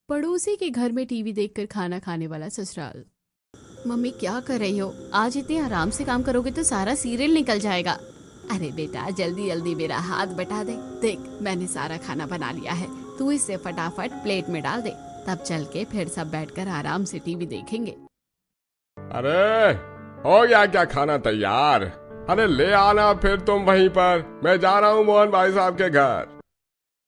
पड़ोसी के घर में टीवी देखकर खाना खाने वाला ससुराल। मम्मी क्या कर रही हो? आज इतने आराम से काम करोगे तो सारा सीरियल निकल जाएगा। अरे बेटा जल्दी जल्दी मेरा हाथ बटा दे। देख मैंने सारा खाना बना लिया है, तू इसे फटाफट प्लेट में डाल दे, तब चल के फिर सब बैठकर आराम से टीवी देखेंगे। अरे हो गया क्या खाना तैयार? अरे ले आना फिर तुम वहीं पर, मैं जा रहा हूँ मोहन भाई साहब के घर।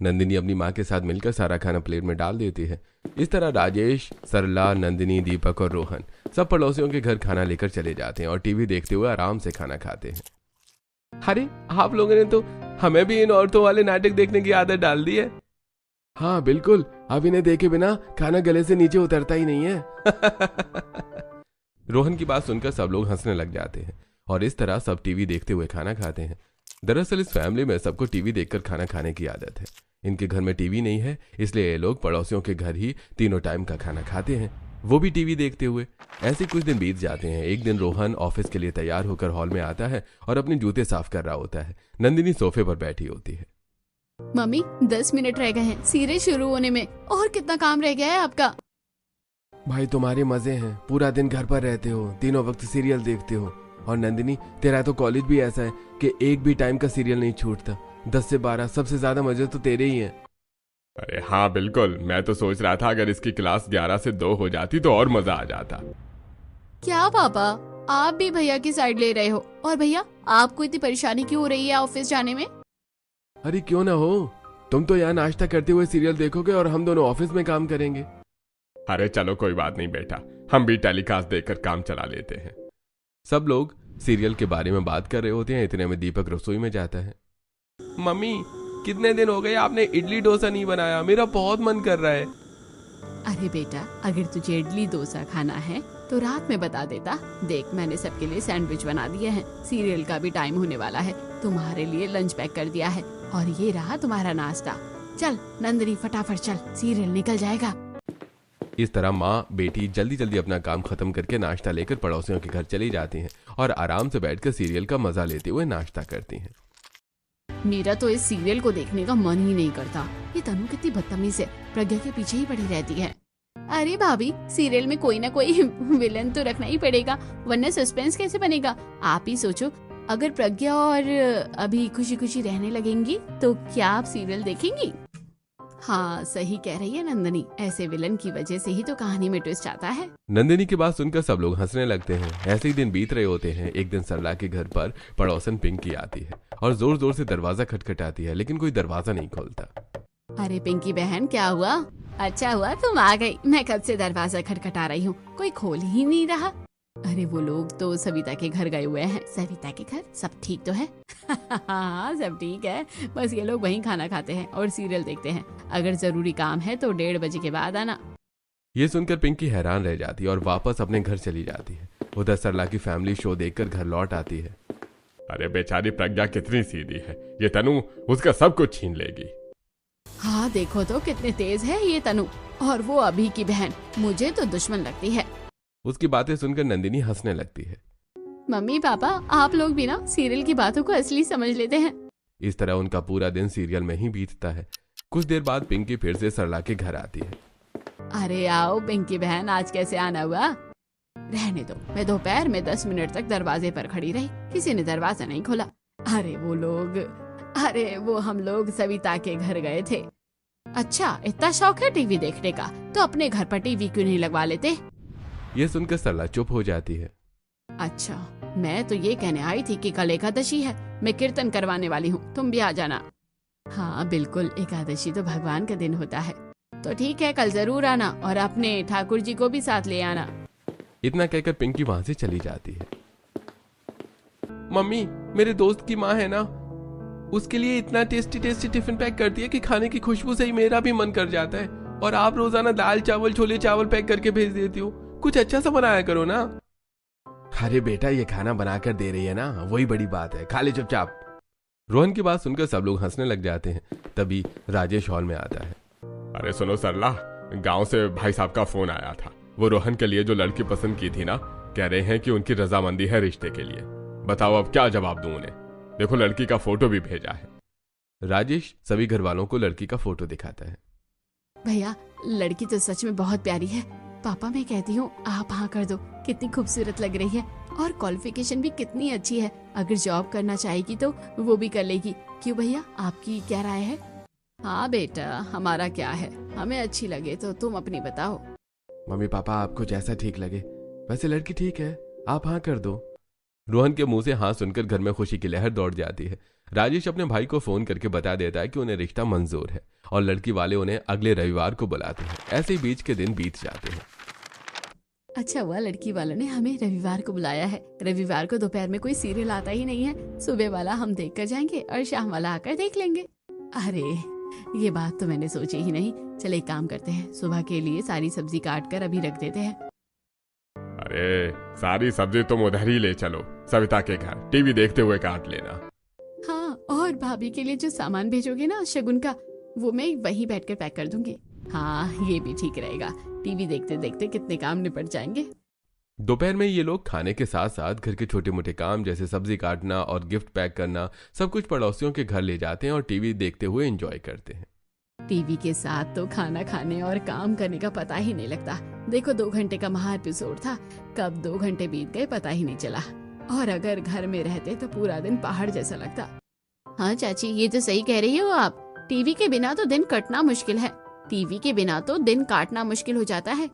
नंदिनी अपनी माँ के साथ मिलकर सारा खाना प्लेट में डाल देती है। इस तरह राजेश, सरला, नंदिनी, दीपक और रोहन सब पड़ोसियों के घर खाना लेकर चले जाते हैं और टीवी देखते हुए आराम से खाना खाते हैं। अरे आप लोगों ने तो हमें भी इन औरतों वाले नाटक देखने की आदत डाल दी है। हाँ बिल्कुल, अब इन्हें देखे बिना खाना गले से नीचे उतरता ही नहीं है। रोहन की बात सुनकर सब लोग हंसने लग जाते हैं और इस तरह सब टीवी देखते हुए खाना खाते हैं। दरअसल इस फैमिली में सबको टीवी देखकर खाना खाने की आदत है। इनके घर में टीवी नहीं है, इसलिए ये लोग पड़ोसियों के घर ही तीनों टाइम का खाना खाते हैं, वो भी टीवी देखते हुए। ऐसे कुछ दिन बीत जाते हैं। एक दिन रोहन ऑफिस के लिए तैयार होकर हॉल में आता है और अपने जूते साफ कर रहा होता है। नंदिनी सोफे पर बैठी होती है। मम्मी 10 मिनट रह गए हैं सीरियल शुरू होने में, और कितना काम रह गया है आपका? भाई तुम्हारे मजे हैं, पूरा दिन घर पर रहते हो, तीनों वक्त सीरियल देखते हो। और नंदिनी तेरा तो कॉलेज भी ऐसा है कि एक भी टाइम का सीरियल नहीं छूटता। 10 से 12 सबसे ज्यादा मजे तो तेरे ही हैं। अरे हाँ बिल्कुल, मैं तो सोच रहा था अगर इसकी क्लास 11 से 2 हो जाती तो और मजा आ जाता। क्या पापा, आप भी भैया की साइड ले रहे हो? और भैया आपको इतनी परेशानी क्यों हो रही है ऑफिस जाने में? अरे क्यों ना हो, तुम तो यहाँ नाश्ता करते हुए सीरियल देखोगे और हम दोनों ऑफिस में काम करेंगे। अरे चलो कोई बात नहीं बेटा, हम भी टेलीकास्ट देखकर काम चला लेते हैं। सब लोग सीरियल के बारे में बात कर रहे होते हैं। इतने में दीपक रसोई में जाता है। मम्मी कितने दिन हो गए आपने इडली डोसा नहीं बनाया, मेरा बहुत मन कर रहा है। अरे बेटा अगर तुझे इडली डोसा खाना है तो रात में बता देता। देख मैंने सबके लिए सैंडविच बना दिए हैं, सीरियल का भी टाइम होने वाला है, तुम्हारे लिए लंच पैक कर दिया है, और ये रहा तुम्हारा नाश्ता। चल नंदिनी फटाफट चल, सीरियल निकल जाएगा। इस तरह माँ बेटी जल्दी जल्दी अपना काम खत्म करके नाश्ता लेकर पड़ोसियों के घर चली जाती हैं और आराम से बैठकर सीरियल का मजा लेते हुए नाश्ता करती हैं। मेरा तो इस सीरियल को देखने का मन ही नहीं करता। ये तनु कितनी बदतमीज है, प्रज्ञा के पीछे ही पड़ी रहती है। अरे भाभी सीरियल में कोई ना कोई विलन तो रखना ही पड़ेगा, वरना सस्पेंस कैसे बनेगा? आप ही सोचो, अगर प्रज्ञा और अभी खुशी खुशी रहने लगेंगी तो क्या आप सीरियल देखेंगी? हाँ सही कह रही है नंदिनी, ऐसे विलन की वजह से ही तो कहानी में ट्विस्ट आता है। नंदिनी की बात सुनकर सब लोग हंसने लगते हैं। ऐसे ही दिन बीत रहे होते हैं। एक दिन सरला के घर पर पड़ोसन पिंकी आती है और जोर जोर से दरवाजा खटखटाती है, लेकिन कोई दरवाजा नहीं खोलता। अरे पिंकी बहन क्या हुआ? अच्छा हुआ तुम आ गई, मैं कब से दरवाजा खटखटा रही हूँ, कोई खोल ही नहीं रहा। अरे वो लोग तो सविता के घर गए हुए हैं। सविता के घर? सब ठीक तो है? हाँ सब ठीक है, बस ये लोग वहीं खाना खाते हैं और सीरियल देखते हैं। अगर जरूरी काम है तो 1:30 बजे के बाद आना। ये सुनकर पिंकी हैरान रह जाती है और वापस अपने घर चली जाती है। उधर सरला की फैमिली शो देखकर घर लौट आती है। अरे बेचारी प्रज्ञा कितनी सीधी है, ये तनु उसका सब कुछ छीन लेगी। हाँ देखो तो कितने तेज है ये तनु, और वो अभी की बहन मुझे तो दुश्मन लगती है। उसकी बातें सुनकर नंदिनी हंसने लगती है। मम्मी पापा आप लोग भी ना सीरियल की बातों को असली समझ लेते हैं। इस तरह उनका पूरा दिन सीरियल में ही बीतता है। कुछ देर बाद पिंकी फिर से सरला के घर आती है। अरे आओ पिंकी बहन, आज कैसे आना हुआ? रहने दो, मैं दोपहर में 10 मिनट तक दरवाजे पर खड़ी रही, किसी ने दरवाजा नहीं खोला। अरे वो हम लोग सविता के घर गए थे। अच्छा इतना शौक है टीवी देखने का, तो अपने घर पर टीवी क्यों नहीं लगवा लेते? ये सुनकर सरला चुप हो जाती है। अच्छा मैं तो ये कहने आई थी कि कल एकादशी है, मैं कीर्तन करवाने वाली हूँ, तुम भी आ जाना। हाँ बिल्कुल, एकादशी तो भगवान का दिन होता है, तो ठीक है कल जरूर आना, और अपने ठाकुर जी को भी साथ ले आना। इतना कहकर पिंकी वहां से चली जाती है। मम्मी मेरे दोस्त की माँ है ना, उसके लिए इतना टेस्टी टेस्टी टिफिन पैक करती है कि खाने की खुशबू से ही मेरा भी मन कर जाता है, और आप रोजाना दाल चावल छोले चावल पैक करके भेज देती हो। कुछ अच्छा सा बनाया करो ना। अरे बेटा ये खाना बनाकर दे रही है ना, वही बड़ी बात है, खा ले चुपचाप। रोहन की बात सुनकर सब लोग हंसने लग जाते हैं। तभी राजेश हॉल में आता है। अरे सुनो सरला, गांव से भाई साहब का फोन आया था। वो रोहन के लिए जो लड़की पसंद की थी ना, कह रहे हैं कि उनकी रजामंदी है रिश्ते के लिए। बताओ अब क्या जवाब दूं उन्हें? देखो लड़की का फोटो भी भेजा है। राजेश सभी घर वालों को लड़की का फोटो दिखाता है। भैया लड़की तो सच में बहुत प्यारी है। पापा मैं कहती हूँ आप हाँ कर दो, कितनी खूबसूरत लग रही है और क्वालिफिकेशन भी कितनी अच्छी है। अगर जॉब करना चाहेगी तो वो भी कर लेगी। क्यों भैया, आपकी क्या राय है? हाँ बेटा, हमारा क्या है, हमें अच्छी लगे तो तुम अपनी बताओ। मम्मी पापा आपको जैसा ठीक लगे, वैसे लड़की ठीक है, आप हाँ कर दो। रोहन के मुंह से हाँ सुनकर घर में खुशी की लहर दौड़ जाती है। राजेश अपने भाई को फोन करके बता देता है कि उन्हें रिश्ता मंजूर है और लड़की वाले उन्हें अगले रविवार को बुलाते हैं। ऐसे ही बीच के दिन बीत जाते हैं। अच्छा हुआ लड़की वालों ने हमें रविवार को बुलाया है। रविवार को दोपहर में कोई सीरियल आता ही नहीं है। सुबह वाला हम देख कर जाएंगे और शाम वाला आकर देख लेंगे। अरे ये बात तो मैंने सोची ही नहीं। चले एक काम करते हैं, सुबह के लिए सारी सब्जी काट कर अभी रख देते हैं। अरे सारी सब्जी तुम उधर ही ले चलो, सविता के घर टीवी देखते हुए काट लेना। हाँ, और भाभी के लिए जो सामान भेजोगे ना शगुन का, वो मैं वहीं बैठकर पैक कर दूंगी। हाँ ये भी ठीक रहेगा, टीवी देखते देखते कितने काम निपट जाएंगे। दोपहर में ये लोग खाने के साथ साथ घर के छोटे मोटे काम जैसे सब्जी काटना और गिफ्ट पैक करना सब कुछ पड़ोसियों के घर ले जाते हैं और टीवी देखते हुए एंजॉय करते हैं। टीवी के साथ तो खाना खाने और काम करने का पता ही नहीं लगता। देखो 2 घंटे का महा एपिसोड था, कब 2 घंटे बीत गए पता ही नहीं चला। और अगर घर में रहते तो पूरा दिन पहाड़ जैसा लगता। हाँ चाची, ये तो सही कह रही हो आप। टीवी के बिना तो दिन कटना मुश्किल है। टीवी के बिना तो दिन काटना मुश्किल हो जाता है।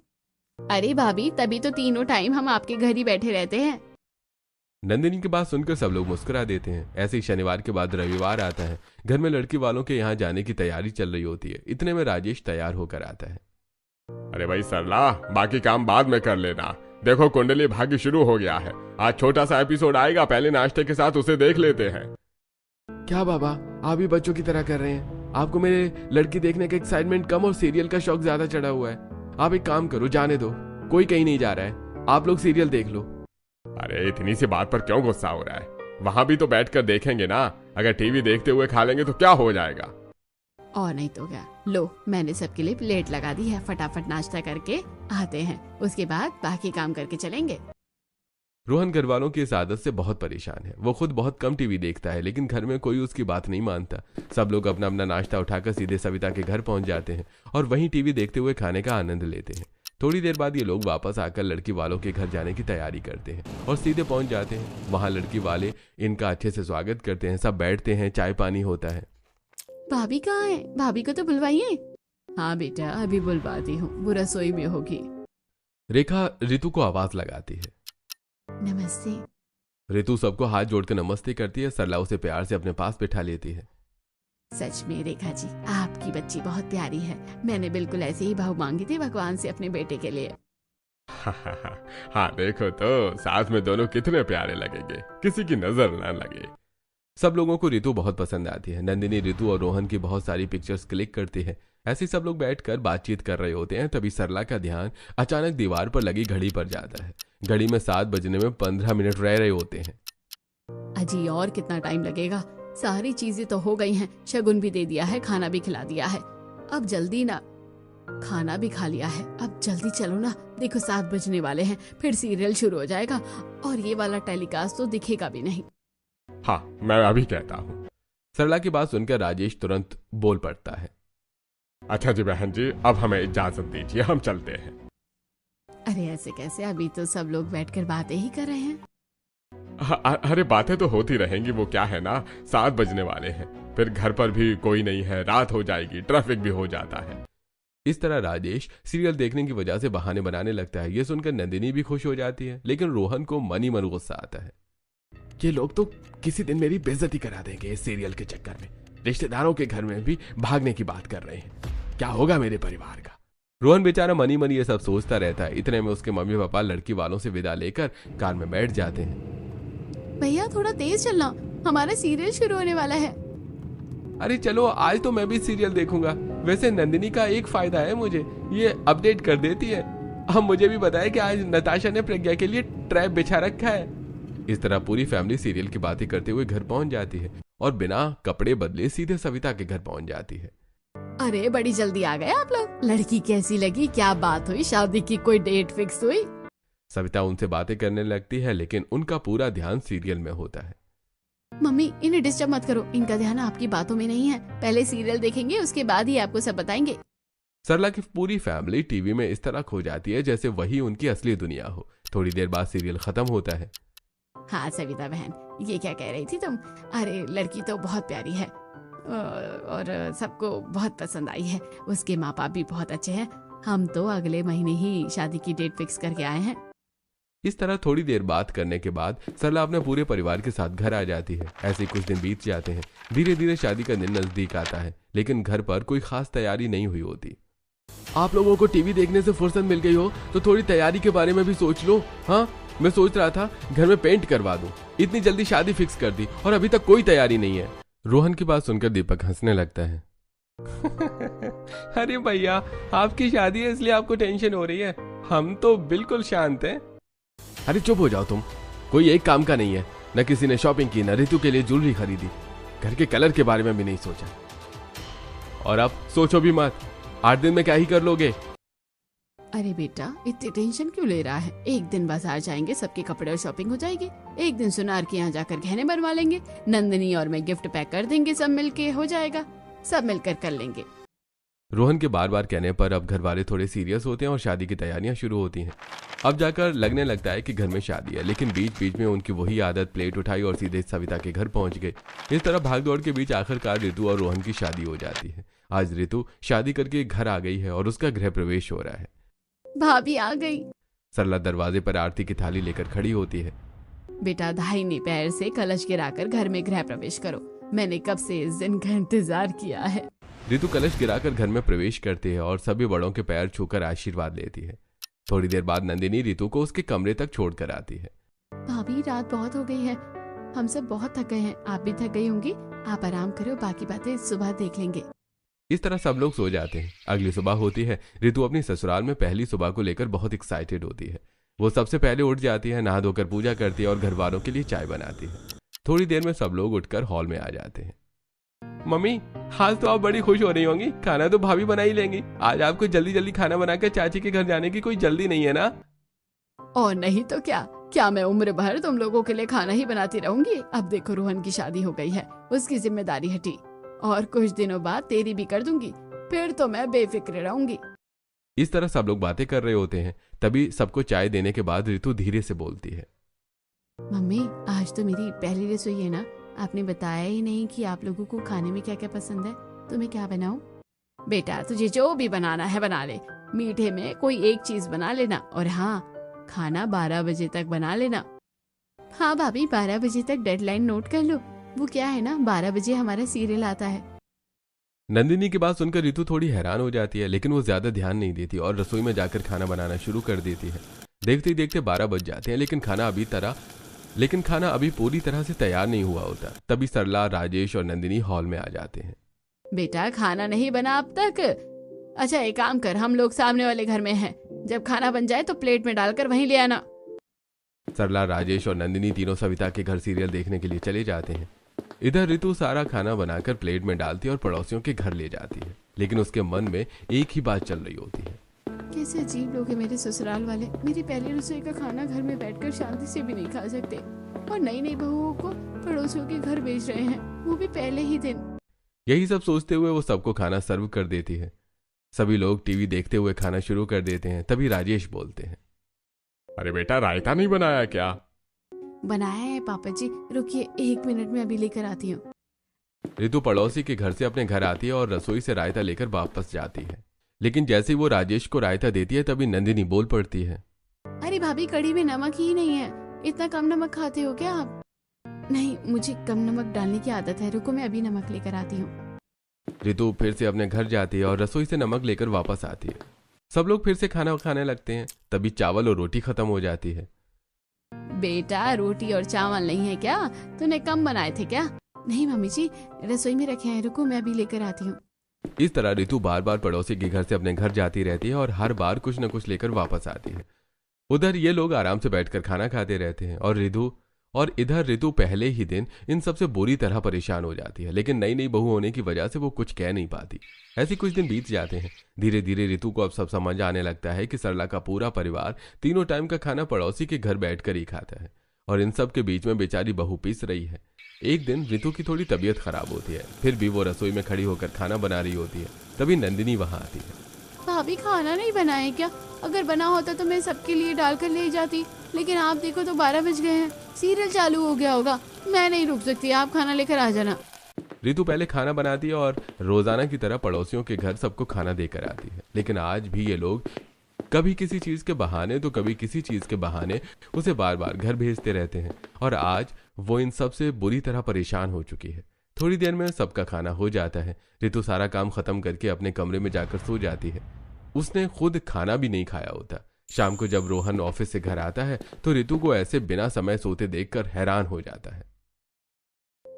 अरे भाभी, तभी तो तीनों टाइम हम आपके घर ही बैठे रहते हैं। नंदिनी की बात सुनकर सब लोग मुस्कुरा देते हैं। ऐसे ही शनिवार के बाद रविवार आता है। घर में लड़की वालों के यहाँ जाने की तैयारी चल रही होती है। इतने में राजेश तैयार होकर आता है। अरे भाई सरला, बाकी काम बाद में कर लेना। देखो कुंडली भाग्य शुरू हो गया है। आज छोटा सा एपिसोड आएगा, पहले नाश्ते के साथ उसे देख लेते हैं। क्या बाबा, आप भी बच्चों की तरह कर रहे हैं? आपको मेरे लड़की देखने का एक्साइटमेंट कम और सीरियल का शौक ज्यादा चढ़ा हुआ है। आप एक काम करो, जाने दो, कोई कहीं नहीं जा रहा है, आप लोग सीरियल देख लो। अरे इतनी सी बात पर क्यों गुस्सा हो रहा है? वहां भी तो बैठकर देखेंगे ना। अगर टीवी देखते हुए खा लेंगे तो क्या हो जाएगा? और नहीं तो क्या। लो, मैंने सबके लिए प्लेट लगा दी है। फटाफट नाश्ता करके आते हैं, उसके बाद बाकी काम करके चलेंगे। रोहन घर वालों की इस आदत से बहुत परेशान है। वो खुद बहुत कम टीवी देखता है, लेकिन घर में कोई उसकी बात नहीं मानता। सब लोग अपना अपना नाश्ता उठाकर सीधे सविता के घर पहुंच जाते हैं और वहीं टीवी देखते हुए खाने का आनंद लेते हैं। थोड़ी देर बाद ये लोग वापस आकर लड़की वालों के घर जाने की तैयारी करते हैं और सीधे पहुंच जाते हैं। वहां लड़की वाले इनका अच्छे से स्वागत करते हैं। सब बैठते हैं, चाय पानी होता है। भाभी कहाँ है? भाभी को तो बुलवाइए। हाँ बेटा, अभी बुलवाती हूँ, वो रसोई में होगी। रेखा ऋतु को आवाज लगाती है। नमस्ते। ऋतु सबको हाथ जोड़कर नमस्ते करती है। सरला उसे प्यार से अपने पास बिठा लेती है। सच में रेखा जी, आपकी बच्ची बहुत प्यारी है। मैंने बिल्कुल ऐसे ही बहू मांगी थी भगवान से अपने बेटे के लिए। हाँ देखो तो साथ में दोनों कितने प्यारे लगेंगे, किसी की नजर ना लगे। सब लोगों को ऋतु बहुत पसंद आती है। नंदिनी ऋतु और रोहन की बहुत सारी पिक्चर्स क्लिक करती है। ऐसे ही सब लोग बैठकर बातचीत कर रहे होते हैं। तभी सरला का ध्यान अचानक दीवार पर लगी घड़ी पर जाता है। घड़ी में 7 बजने में 15 मिनट रह रहे होते हैं। अजी और कितना टाइम लगेगा? सारी चीजें तो हो गई हैं, शगुन भी दे दिया है, खाना भी खिला दिया है। अब जल्दी ना, खाना भी खा लिया है, अब जल्दी चलो ना। देखो 7 बजने वाले हैं, फिर सीरियल शुरू हो जाएगा और ये वाला टेलीकास्ट तो दिखेगा भी नहीं। हाँ मैं अभी कहता हूँ। सरला की बात सुनकर राजेश तुरंत बोल पड़ता है। अच्छा जी बहन जी, अब हमें इजाजत दीजिए, हम चलते हैं। अरे ऐसे कैसे? अभी तो सब लोग बैठकर बातें ही कर रहे हैं। अरे बातें तो होती रहेंगी, वो क्या है ना, 7 बजने वाले हैं, फिर घर पर भी कोई नहीं है, रात हो जाएगी, ट्रैफिक भी हो जाता है। इस तरह राजेश सीरियल देखने की वजह से बहाने बनाने लगता है। ये सुनकर नंदिनी भी खुश हो जाती है, लेकिन रोहन को मन ही मन गुस्सा आता है। ये लोग तो किसी दिन मेरी बेइज्जती करा देंगे इस सीरियल के चक्कर में। रिश्तेदारों के घर में भी भागने की बात कर रहे हैं, क्या होगा मेरे परिवार का? रोहन बेचारा मनी मनी ये सब सोचता रहता है। इतने में उसके मम्मी पापा लड़की वालों से विदा लेकर कार में बैठ जाते हैं। भैया थोड़ा तेज चलना, हमारा सीरियल शुरू होने वाला है। अरे चलो, आज तो मैं भी सीरियल देखूंगा। वैसे नंदिनी का एक फायदा है, मुझे ये अपडेट कर देती है। अब मुझे भी बताया कि आज नताशा ने प्रज्ञा के लिए ट्रैप बिछा रखा है। इस तरह पूरी फैमिली सीरियल की बातें करते हुए घर पहुंच जाती है और बिना कपड़े बदले सीधे सविता के घर पहुंच जाती है। अरे बड़ी जल्दी आ गए आप लोग। लड़की कैसी लगी? क्या बात हुई? शादी की कोई डेट फिक्स हुई? सविता उनसे बातें करने लगती है, लेकिन उनका पूरा ध्यान सीरियल में होता है। मम्मी इन्हें डिस्टर्ब मत करो, इनका ध्यान आपकी बातों में नहीं है। पहले सीरियल देखेंगे, उसके बाद ही आपको सब बताएंगे। सरला की पूरी फैमिली टीवी में इस तरह खो जाती है जैसे वही उनकी असली दुनिया हो। थोड़ी देर बाद सीरियल खत्म होता है। हाँ सविता बहन, ये क्या कह रही थी तुम? अरे लड़की तो बहुत प्यारी है और सबको बहुत पसंद आई है। उसके माँ बाप भी बहुत अच्छे हैं। हम तो अगले महीने ही शादी की डेट फिक्स करके आए हैं। इस तरह थोड़ी देर बात करने के बाद सरला अपने पूरे परिवार के साथ घर आ जाती है। ऐसे ही कुछ दिन बीत जाते हैं। धीरे धीरे शादी का दिन नजदीक आता है, लेकिन घर पर कोई खास तैयारी नहीं हुई होती। आप लोगों को टीवी देखने से फुर्सत मिल गई हो तो थोड़ी तैयारी के बारे में भी सोच लो। हाँ, मैं सोच रहा था घर में पेंट करवा दूं। इतनी जल्दी शादी फिक्स कर दी और अभी तक कोई तैयारी नहीं है। रोहन की बात सुनकर दीपक हंसने लगता है। अरे भैया, आपकी शादी है इसलिए आपको टेंशन हो रही है, हम तो बिल्कुल शांत हैं। अरे चुप हो जाओ तुम। कोई एक काम का नहीं है। न किसी ने शॉपिंग की, न ऋतु के लिए ज्वेलरी खरीदी, घर के कलर के बारे में भी नहीं सोचा। और अब सोचो भी मत, 8 दिन में क्या ही कर लोगे। अरे बेटा, इतनी टेंशन क्यों ले रहा है? एक दिन बाजार जाएंगे, सबके कपड़े और शॉपिंग हो जाएगी। एक दिन सुनार के यहाँ जाकर गहने बनवा लेंगे। नंदिनी और मैं गिफ्ट पैक कर देंगे, सब मिलके हो जाएगा। सब मिलकर कर लेंगे। रोहन के बार बार कहने पर अब घर वाले थोड़े सीरियस होते हैं और शादी की तैयारियां शुरू होती हैं। अब जाकर लगने लगता है कि घर में शादी है, लेकिन बीच बीच में उनकी वही आदत, प्लेट उठाई और सीधे सविता के घर पहुंच गई। इस तरह भागदौड़ के बीच आखिरकार ऋतु और रोहन की शादी हो जाती है। आज ऋतु शादी करके घर आ गई है और उसका गृह प्रवेश हो रहा है। भाभी आ गई। सरला दरवाजे पर आरती की थाली लेकर खड़ी होती है। बेटा, दाहिने पैर से कलश गिराकर घर में गृह प्रवेश करो। मैंने कब से इस दिन का इंतजार किया है। ऋतु कलश गिराकर घर में प्रवेश करती है और सभी बड़ों के पैर छूकर आशीर्वाद लेती है। थोड़ी देर बाद नंदिनी ऋतु को उसके कमरे तक छोड़कर आती है। भाभी, रात बहुत हो गई है, हम सब बहुत थक गए हैं। आप भी थक गई होंगी, आप आराम करो, बाकी बातें सुबह देख लेंगे। इस तरह सब लोग सो जाते हैं। अगली सुबह होती है। ऋतु अपनी ससुराल में पहली सुबह को लेकर बहुत एक्साइटेड होती है। वो सबसे पहले उठ जाती है, नहा धोकर पूजा करती है और घर वालों के लिए चाय बनाती है। थोड़ी देर में सब लोग उठकर हॉल में आ जाते हैं। मम्मी, आज तो आप बड़ी खुश हो रही होंगी, खाना तो भाभी बना ही लेंगी। आज आपको जल्दी जल्दी खाना बनाकर चाची के घर जाने की कोई जल्दी नहीं है ना? और नहीं तो क्या मैं उम्र भर तुम लोगों के लिए खाना ही बनाती रहूंगी? अब देखो, रोहन की शादी हो गई है, उसकी जिम्मेदारी हटी, और कुछ दिनों बाद तेरी भी कर दूंगी, फिर तो मैं बेफिक्र रहूंगी। इस तरह सब लोग बातें कर रहे होते हैं। तभी सबको चाय देने के बाद ऋतु धीरे से बोलती है। मम्मी, आज तो मेरी पहली रसोई है ना, आपने बताया ही नहीं कि आप लोगों को खाने में क्या क्या पसंद है। तुम्हें क्या बनाऊं? बेटा, तुझे जो भी बनाना है बना ले। मीठे में कोई एक चीज बना लेना, और हाँ, खाना 12 बजे तक बना लेना। हाँ भाभी, 12 बजे तक डेडलाइन नोट कर लो। वो क्या है ना, 12 बजे हमारा सीरियल आता है। नंदिनी की बात सुनकर ऋतु थोड़ी हैरान हो जाती है, लेकिन वो ज्यादा ध्यान नहीं देती और रसोई में जाकर खाना बनाना शुरू कर देती है। देखते ही देखते 12 बज जाते हैं, लेकिन खाना अभी पूरी तरह से तैयार नहीं हुआ होता। तभी सरला, राजेश और नंदिनी हॉल में आ जाते हैं। बेटा, खाना नहीं बना अब तक? अच्छा, एक काम कर, हम लोग सामने वाले घर में हैं, जब खाना बन जाए तो प्लेट में डालकर वहीं ले आना। सरला, राजेश और नंदिनी तीनों सविता के घर सीरियल देखने के लिए चले जाते हैं। इधर ऋतु सारा खाना बनाकर प्लेट में डालती है और पड़ोसियों के घर ले जाती है, लेकिन उसके मन में एक ही बात चल रही होती है। कैसे अजीब लोग हैं मेरे ससुराल वाले। मेरी पहली रसोई का खाना घर में बैठकर शांति से भी नहीं खा सकते, और नई नई बहुओं को पड़ोसियों के घर भेज रहे हैं, वो भी पहले ही दिन। यही सब सोचते हुए वो सबको खाना सर्व कर देती है। सभी लोग टीवी देखते हुए खाना शुरू कर देते हैं। तभी राजेश बोलते हैं। अरे बेटा, रायता नहीं बनाया क्या? बनाया है पापा जी, रुकिए 1 मिनट में अभी लेकर आती हूँ। ऋतु पड़ोसी के घर से अपने घर आती है और रसोई से रायता लेकर वापस जाती है, लेकिन जैसे ही वो राजेश को रायता देती है तभी नंदिनी बोल पड़ती है। अरे भाभी, कढ़ी में नमक ही नहीं है, इतना कम नमक खाते हो क्या आप? नहीं, मुझे कम नमक डालने की आदत है, रुको मैं अभी नमक लेकर आती हूँ। ऋतु फिर से अपने घर जाती है और रसोई से नमक लेकर वापस आती है। सब लोग फिर से खाना खाने लगते हैं। तभी चावल और रोटी खत्म हो जाती है। बेटा, रोटी और चावल नहीं है क्या? तूने कम बनाए थे क्या? नहीं मम्मी जी, रसोई में रखे हैं, रुको मैं अभी लेकर आती हूँ। इस तरह ऋतु बार बार पड़ोसी के घर से अपने घर जाती रहती है और हर बार कुछ न कुछ लेकर वापस आती है। उधर ये लोग आराम से बैठकर खाना खाते रहते हैं और इधर ऋतु पहले ही दिन इन सबसे बुरी तरह परेशान हो जाती है, लेकिन नई नई बहू होने की वजह से वो कुछ कह नहीं पाती। ऐसे कुछ दिन बीत जाते हैं। धीरे धीरे ऋतु को अब सब समझ आने लगता है कि सरला का पूरा परिवार तीनों टाइम का खाना पड़ोसी के घर बैठकर ही खाता है और इन सब के बीच में बेचारी बहू पीस रही है। एक दिन ऋतु की थोड़ी तबीयत खराब होती है, फिर भी वो रसोई में खड़ी होकर खाना बना रही होती है। तभी नंदिनी वहां आती है। भाभी खाना नहीं बनाए क्या? अगर बना होता तो मैं सबके लिए डालकर ले जाती, लेकिन आप देखो तो 12 बज गए हैं, सीरियल चालू हो गया होगा, मैं नहीं रुक सकती, आप खाना लेकर आ जाना। रितु पहले खाना बनाती है और रोजाना की तरह पड़ोसियों के घर सबको खाना देकर आती है, लेकिन आज भी ये लोग कभी किसी चीज के बहाने तो कभी किसी चीज के बहाने उसे बार बार घर भेजते रहते हैं और आज वो इन सब से बुरी तरह परेशान हो चुकी है। थोड़ी देर में सबका खाना हो जाता है। रितु सारा काम खत्म करके अपने कमरे में जाकर सो जाती है। उसने खुद खाना भी नहीं खाया होता। शाम को जब रोहन ऑफिस से घर आता है तो रितु को ऐसे बिना समय सोते देखकर हैरान हो जाता है।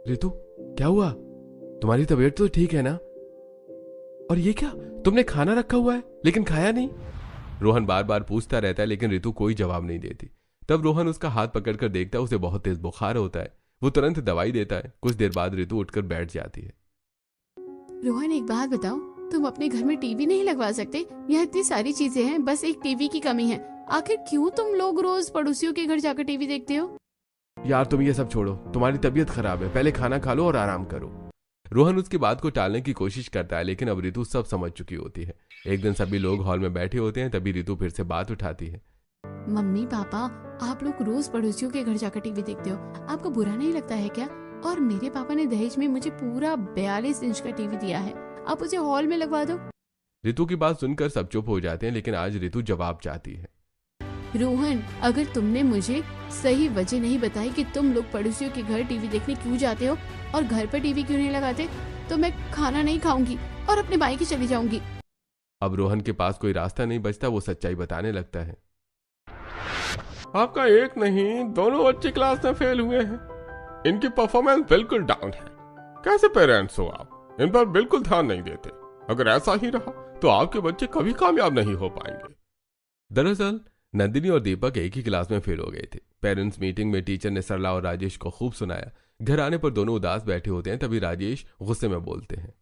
रितु, क्या हुआ? तुम्हारी तबीयत तो ठीक है ना? और ये क्या, तुमने खाना रखा हुआ है लेकिन खाया नहीं? रोहन बार बार पूछता रहता है लेकिन रितु कोई जवाब नहीं देती। तब रोहन उसका हाथ पकड़कर देखता है, उसे बहुत तेज बुखार होता है। वो तुरंत दवाई देता है। कुछ देर बाद रितु उठकर बैठ जाती है। रोहन, एक बात बताओ, तुम अपने घर में टीवी नहीं लगवा सकते? यहाँ इतनी सारी चीजें हैं, बस एक टीवी की कमी है। आखिर क्यों तुम लोग रोज पड़ोसियों के घर जाकर टीवी देखते हो? यार तुम ये सब छोड़ो, तुम्हारी तबीयत खराब है, पहले खाना खा लो और आराम करो। रोहन उसकी बात को टालने की कोशिश करता है लेकिन अब रितु सब समझ चुकी होती है। एक दिन सभी लोग हॉल में बैठे होते हैं, तभी रितु फिर से बात उठाती है। मम्मी पापा, आप लोग रोज पड़ोसियों के घर जाकर टीवी देखते हो, आपको बुरा नहीं लगता है क्या? और मेरे पापा ने दहेज में मुझे पूरा 42 इंच का टीवी दिया है, आप उसे हॉल में लगवा दो। रितु की बात सुनकर सब चुप हो जाते हैं लेकिन आज रितु जवाब चाहती है। रोहन, अगर तुमने मुझे सही वजह नहीं बताई कि तुम लोग पड़ोसियों के घर टीवी देखने क्यों जाते हो और घर पर टीवी क्यों नहीं लगाते, तो मैं खाना नहीं खाऊंगी और अपने मायके चली जाऊंगी। अब रोहन के पास कोई रास्ता नहीं बचता, वो सच्चाई बताने लगता है। आपका एक नहीं, दोनों बच्चे क्लास में फेल हुए हैं। इनकी परफॉर्मेंस बिल्कुल डाउन है। कैसे पेरेंट्स हो आप? इन पर बिल्कुल ध्यान नहीं देते। अगर ऐसा ही रहा तो आपके बच्चे कभी कामयाब नहीं हो पाएंगे। दरअसल नंदिनी और दीपक एक ही क्लास में फेल हो गए थे। पेरेंट्स मीटिंग में टीचर ने सरला और राजेश को खूब सुनाया। घर आने पर दोनों उदास बैठे होते हैं, तभी राजेश गुस्से में बोलते हैं,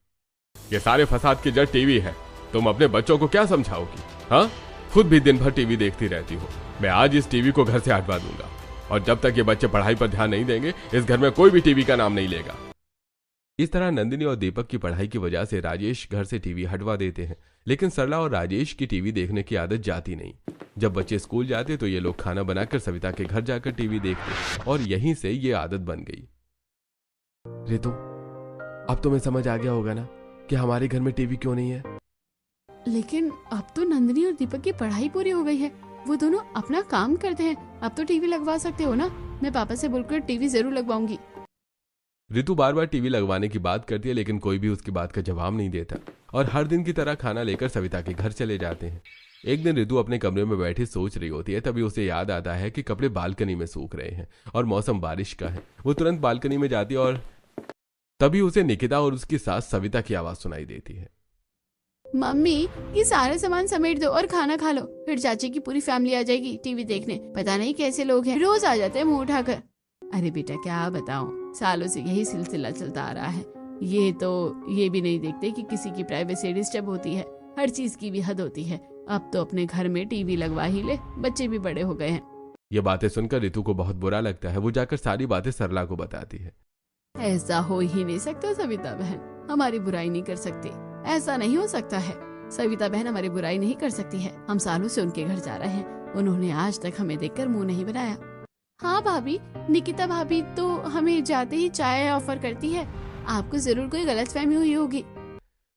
ये सारे फसाद की जड़ टीवी है। तुम अपने बच्चों को क्या समझाओगी? हाँ, खुद भी दिन भर टीवी देखती रहती हो। मैं आज इस टीवी को घर से हटवा दूंगा और जब तक ये बच्चे पढ़ाई पर ध्यान नहीं देंगे इस घर में कोई भी टीवी का नाम नहीं लेगा। इस तरह नंदिनी और दीपक की पढ़ाई की वजह से राजेश घर से टीवी हटवा देते हैं, लेकिन सरला और राजेश की टीवी देखने की आदत जाती नहीं। जब बच्चे स्कूल जाते तो ये लोग खाना बनाकर सविता के घर जाकर टीवी देखते और यहीं से ये आदत बन गई। रितु, अब तुम्हें समझ आ गया होगा ना कि हमारे घर में टीवी क्यों नहीं है? लेकिन अब तो नंदिनी और दीपक की पढ़ाई पूरी हो गई है, वो दोनों अपना काम करते हैं, अब तो टीवी लगवा सकते हो ना? मैं पापा से बोलकर टीवी जरूर लगवाऊंगी। रितु बार बार टीवी लगवाने की बात करती है लेकिन कोई भी उसकी बात का जवाब नहीं देता और हर दिन की तरह खाना लेकर सविता के घर चले जाते हैं। एक दिन रितु अपने कमरे में बैठी सोच रही होती है, तभी उसे याद आता है कि कपड़े बालकनी में सूख रहे हैं और मौसम बारिश का है। वो तुरंत बालकनी में जाती है और तभी उसे निकिता और उसकी सास सविता की आवाज सुनाई देती है। मम्मी, ये सारा सामान समेट दो और खाना खा लो, फिर चाची की पूरी फैमिली आ जाएगी टीवी देखने। पता नहीं कैसे लोग हैं, रोज आ जाते हैं मुंह उठाकर। अरे बेटा, क्या बताऊं, सालों से यही सिलसिला चलता आ रहा है। ये भी नहीं देखते कि किसी की प्राइवेसी डिस्टर्ब होती है, हर चीज की भी हद होती है। अब तो अपने घर में टीवी लगवा ही ले, बच्चे भी बड़े हो गए हैं। ये बातें सुनकर रितु को बहुत बुरा लगता है। वो जाकर सारी बातें सरला को बताती है। ऐसा हो ही नहीं सकता सविता बहन, हमारी बुराई नहीं कर सकती, ऐसा नहीं हो सकता है। सविता बहन हमारी बुराई नहीं कर सकती है, हम सालों से उनके घर जा रहे हैं, उन्होंने आज तक हमें देखकर मुंह नहीं बनाया। हाँ भाभी, निकिता भाभी तो हमें जाते ही चाय ऑफर करती है, आपको जरूर कोई गलतफहमी हुई होगी।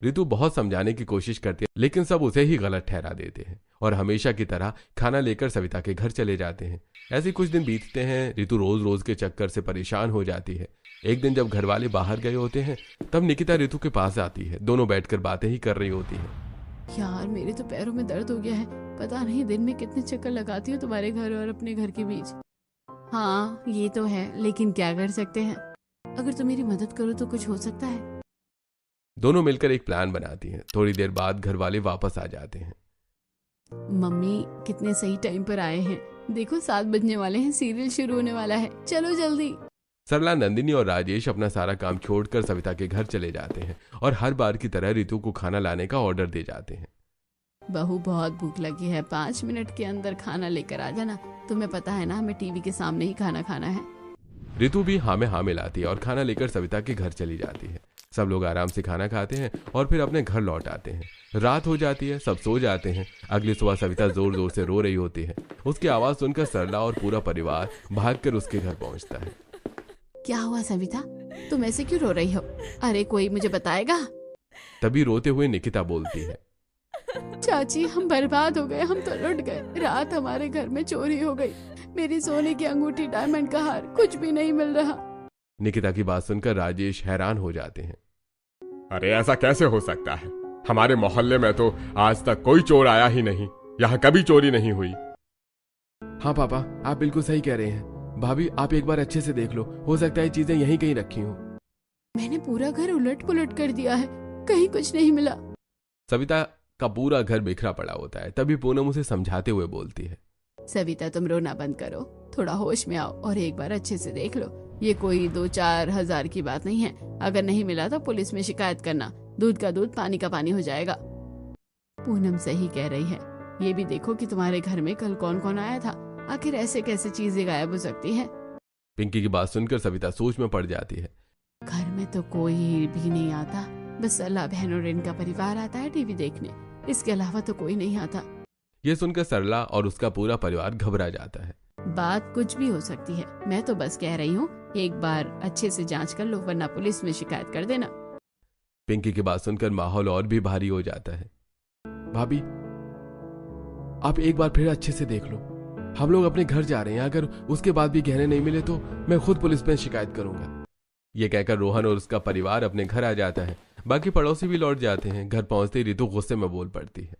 रितु बहुत समझाने की कोशिश करती है लेकिन सब उसे ही गलत ठहरा देते हैं और हमेशा की तरह खाना लेकर सविता के घर चले जाते हैं। ऐसे कुछ दिन बीतते हैं। रितु रोज रोज के चक्कर से परेशान हो जाती है। एक दिन जब घर वाले बाहर गए होते हैं तब निकिता रितु के पास आती है। दोनों बैठकर बातें ही कर रही होती हैं। यार, मेरे तो पैरों में दर्द हो गया है, पता नहीं दिन में कितने चक्कर लगाती हूँ तुम्हारे घर और अपने घर के बीच। हाँ ये तो है, लेकिन क्या कर सकते हैं, अगर तुम मेरी मदद करो तो कुछ हो सकता है। दोनों मिलकर एक प्लान बनाती हैं। थोड़ी देर बाद घर वाले वापस आ जाते हैं। मम्मी कितने सही टाइम पर आए हैं, देखो 7 बजने वाले हैं, सीरियल शुरू होने वाला है, चलो जल्दी। सरला, नंदिनी और राजेश अपना सारा काम छोड़कर सविता के घर चले जाते हैं और हर बार की तरह रितु को खाना लाने का ऑर्डर दे जाते हैं। बहू, बहुत भूख लगी है, 5 मिनट के अंदर खाना लेकर आ जाना, तुम्हें पता है ना हमें टीवी के सामने ही खाना खाना है। रितु भी हाँ में हाँ मिलाती है और खाना लेकर सविता के घर चली जाती है। सब लोग आराम से खाना खाते हैं और फिर अपने घर लौट आते हैं। रात हो जाती है, सब सो जाते हैं। अगली सुबह सविता जोर जोर से रो रही होती है। उसकी आवाज सुनकर सरला और पूरा परिवार भागकर उसके घर पहुंचता है। क्या हुआ सविता, तुम ऐसे क्यों रो रही हो? अरे कोई मुझे बताएगा। तभी रोते हुए निकिता बोलती है, चाची हम बर्बाद हो गए, हम तो लुट गए। रात हमारे घर में चोरी हो गई। मेरी सोने की अंगूठी, डायमंड का हार, कुछ भी नहीं मिल रहा। निकिता की बात सुनकर राजेश हैरान हो जाते हैं। अरे ऐसा कैसे हो सकता है? हमारे मोहल्ले में तो आज तक कोई चोर आया ही नहीं, यहाँ कभी चोरी नहीं हुई। हाँ पापा, आप बिल्कुल सही कह रहे हैं। भाभी आप एक बार अच्छे से देख लो, हो सकता है चीजें यहीं कहीं रखी हों। मैंने पूरा घर उलट पुलट कर दिया है, कहीं कुछ नहीं मिला। सविता का पूरा घर बिखरा पड़ा होता है। तभी पूनम उसे समझाते हुए बोलती है, सविता तुम रोना बंद करो, थोड़ा होश में आओ और एक बार अच्छे से देख लो। ये कोई 2-4 हजार की बात नहीं है। अगर नहीं मिला तो पुलिस में शिकायत करना। दूध का दूध, पानी का पानी हो जाएगा। पूनम सही कह रही है। ये भी देखो कि तुम्हारे घर में कल कौन कौन आया था। आखिर ऐसे कैसे चीजें गायब हो सकती है? पिंकी की बात सुनकर सविता सोच में पड़ जाती है। घर में तो कोई भी नहीं आता, बस सरला बहन और इनका परिवार आता है टीवी देखने। इसके अलावा तो कोई नहीं आता। ये सुनकर सरला और उसका पूरा परिवार घबरा जाता है। बात कुछ भी हो सकती है, मैं तो बस कह रही हूँ एक बार अच्छे से जांच कर लो, वरना पुलिस में शिकायत कर देना। पिंकी की बात सुनकर माहौल और भी भारी हो जाता है। भाभी आप एक बार फिर अच्छे से देख लो। हम लोग अपने घर जा रहे हैं, अगर उसके बाद भी गहने नहीं मिले तो मैं खुद पुलिस में शिकायत करूंगा। ये कहकर रोहन और उसका परिवार अपने घर आ जाता है। बाकी पड़ोसी भी लौट जाते हैं। घर पहुंचते ही रितु गुस्से में बोल पड़ती है,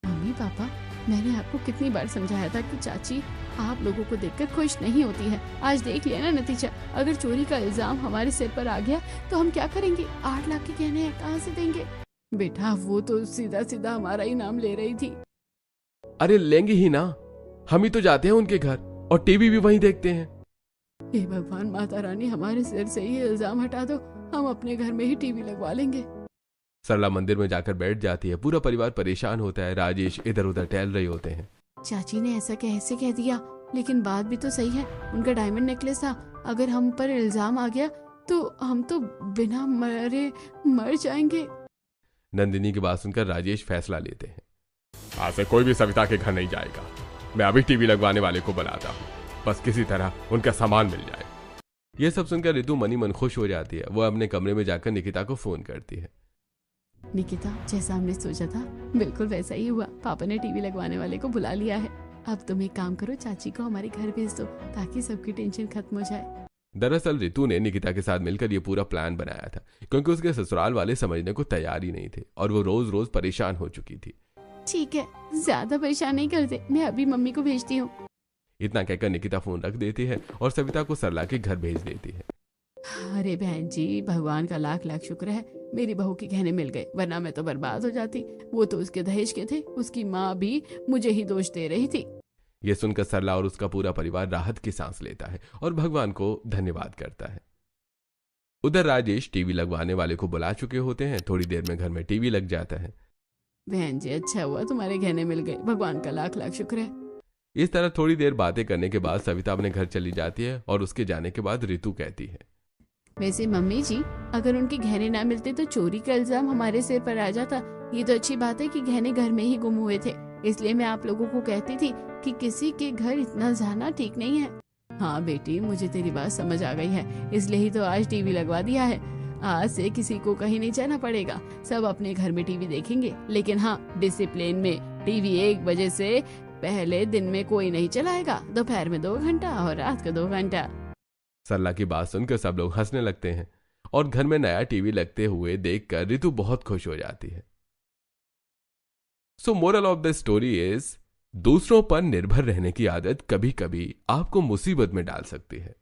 मम्मी पापा, मैंने आपको कितनी बार समझाया था कि चाची आप लोगों को देखकर खुश नहीं होती है। आज देख लिया ना नतीजा। अगर चोरी का इल्जाम हमारे सिर पर आ गया तो हम क्या करेंगे? 8 लाख के गहने कहाँ से देंगे? बेटा वो तो सीधा सीधा हमारा ही नाम ले रही थी। अरे लेंगे ही ना, हम ही तो जाते हैं उनके घर और टीवी भी वहीं देखते हैं। हे भगवान, माता रानी हमारे सिर से ये इल्जाम हटा दो, हम अपने घर में ही टीवी लगवा लेंगे। सरला मंदिर में जाकर बैठ जाती है। पूरा परिवार परेशान होता है। राजेश इधर उधर टहल रहे होते हैं। चाची ने ऐसा कैसे कह दिया? लेकिन बात भी तो सही है, उनका डायमंड नेकलेस था। अगर हम पर इल्जाम आ गया तो हम तो बिना मरे मर जाएंगे। नंदिनी की बात सुनकर राजेश फैसला लेते हैं, आज से कोई भी सविता के घर नहीं जाएगा। मैं अभी टीवी लगवाने वाले को बुलाता हूँ, बस किसी तरह उनका सामान मिल जाए। ये सब सुनकर रितु मनी मन खुश हो जाती है। वो अपने कमरे में जाकर निकिता को फोन करती है। निकिता, जैसा हमने सोचा था बिल्कुल वैसा ही हुआ। पापा ने टीवी लगवाने वाले को बुला लिया है। अब तुम एक काम करो, चाची को हमारे घर भेज दो ताकि सबकी टेंशन खत्म हो जाए। दरअसल रितु ने निकिता के साथ मिलकर ये पूरा प्लान बनाया था, क्योंकि उसके ससुराल वाले समझने को तैयार ही नहीं थे और वो रोज रोज परेशान हो चुकी थी। ठीक है, ज्यादा परेशान नहीं करते, मैं अभी मम्मी को भेजती हूँ। इतना कहकर निकिता फोन रख देती है और सविता को सरला के घर भेज देती है। अरे बहन जी, भगवान का लाख लाख शुक्र है मेरी बहू के गहने मिल गए, वरना मैं तो बर्बाद हो जाती। वो तो उसके दहेज के थे, उसकी माँ भी मुझे ही दोष दे रही थी। ये सुनकर सरला और उसका पूरा परिवार राहत की सांस लेता है और भगवान को धन्यवाद करता है। उधर राजेश टीवी लगवाने वाले को बुला चुके होते हैं। थोड़ी देर में घर में टीवी लग जाता है। बहन जी, अच्छा हुआ तुम्हारे गहने मिल गए, भगवान का लाख लाख शुक्र है। इस तरह थोड़ी देर बातें करने के बाद सविता अपने घर चली जाती है और उसके जाने के बाद रितु कहती है, वैसे मम्मी जी, अगर उनके गहने ना मिलते तो चोरी का इल्जाम हमारे सिर पर आ जाता। ये तो अच्छी बात है कि गहने घर में ही गुम हुए थे, इसलिए मैं आप लोगों को कहती थी कि किसी के घर इतना जाना ठीक नहीं है। हाँ बेटी, मुझे तेरी बात समझ आ गई है, इसलिए ही तो आज टीवी लगवा दिया है। आज से किसी को कहीं नहीं जाना पड़ेगा, सब अपने घर में टीवी देखेंगे। लेकिन हाँ, डिसिप्लिन में टीवी 1 बजे से पहले दिन में कोई नहीं चलाएगा। दोपहर में 2 घंटा और रात को 2 घंटा। सरला की बात सुनकर सब लोग हंसने लगते हैं और घर में नया टीवी लगते हुए देखकर रितु बहुत खुश हो जाती है। सो moral of the story is, दूसरों पर निर्भर रहने की आदत कभी कभी आपको मुसीबत में डाल सकती है।